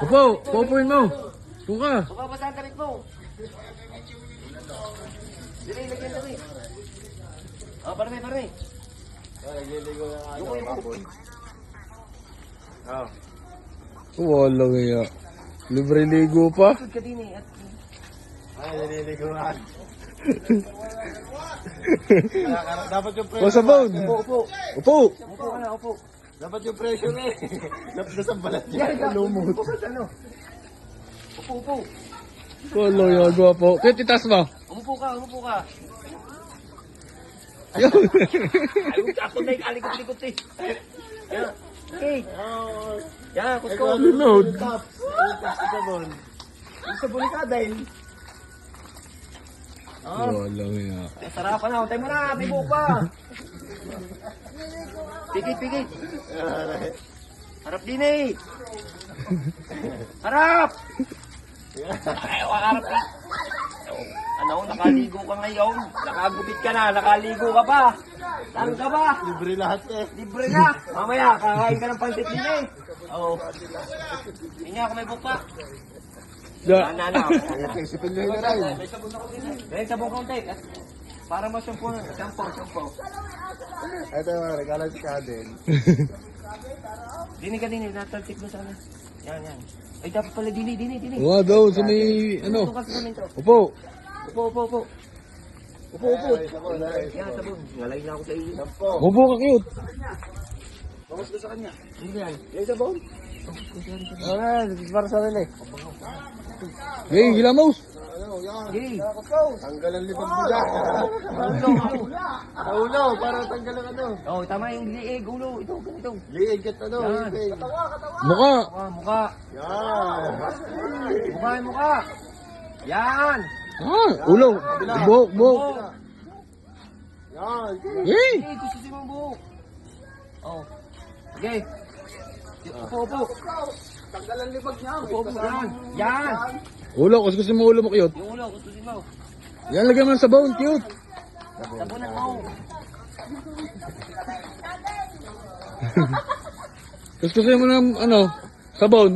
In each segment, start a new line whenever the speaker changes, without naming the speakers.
Upo, pupuin mo. Puka.
Baka basa ang damit mo. Dili, lagyan dali. Oh, parme.
Nagliligo na ako.
Yung baboy.
Oh.
Wala kaya. Libre ligo pa.
Sud ka din eh. At
Ay, naliligo na. Dapat yung
O
presyo.
sabon.
upo.
Upo.
Upo ka na, upo.
Dapat yung presyo na eh. Dapat sa balat niya.
Lumot. Upo ka sa ano. Upo.
Wala yaga po. Kaya titas mo.
Umupo ka.
Ayun.
Ay, ako na ikalikot-likot eh. Yan. Okay.
Oh.
Yan, kusko.
Lunod.
Tops sa sabon. Yung sabon ka dahil.
Oh,
Wala kaya.
sarapan na. Untay mo na. May buhok pa. Pigit. Harap din eh. Harap! Ay, harap eh. Ano, nakaligo ka ngayon. Nakagupit ka na. Nakaligo ka pa. Saan ka ba?
Libre lahat eh.
Libre na. Mamaya, kakain ka ng pansit din eh. Oo. Hindi nga ako may buhok pa.
Da.
Ano.
Kaya isipin nyo yun na rin.
Dahil sabong kaunti. Para mo shampoo.
Ito, regalo sa din.
Dini ka din. Natalsik mo sana. Yan. Ay, dapat pala dini.
Wala daw sa may ano.
Ito kasi namin to.
Upo.
Upo.
Ay, sabon, ay.
Yan, sabon. Ngalay na ako sa iyo.
Sampo.
Upo ka cute.
Bawas ko sa kanya.
Hindi yan.
Yung sabon? Ah, para sa rin eh.
Hey, hilamos.
Ano, yan.
Hey.
Tanggal ang libag mo dyan. Ulo, para tanggal ang ano.
Oh, tama yung liig, ulo. Ito, ganito.
Liig at ano.
Yan.
liig.
Mukha.
Mukha.
Yan.
Mukha. Yan.
Ulo. Buhok.
Yan.
Hey.
Hey, gusto mo ang buhok. Oh. Okay. Upo.
Tanggal ang libag niya.
Upo. Yan.
Ulo, kasi gusto mo ulo mo cute.
Yung ulo, gusto mo.
Yan, lagyan mo ng sabon, cute.
Sabunan mo.
Gusto mo ng ano, sabon.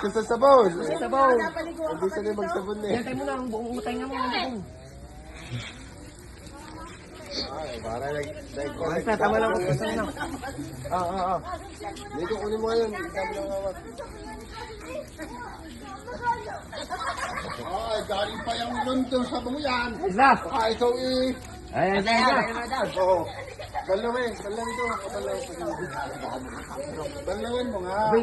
Gusto sa sabon.
Sabaw.
Hindi sa libag sabon eh.
Yan, tayo mo na. Ang buong utay nga mo.
Ay, para
Basta, tama lang. Basta na.
Dito kunin mo ngayon. Dami lang awat. Ay, galing pa yung London sa mo yan.
Isa.
Ah, ikaw eh.
Ayan.
Oo. Balawin ito. Balawin mo nga.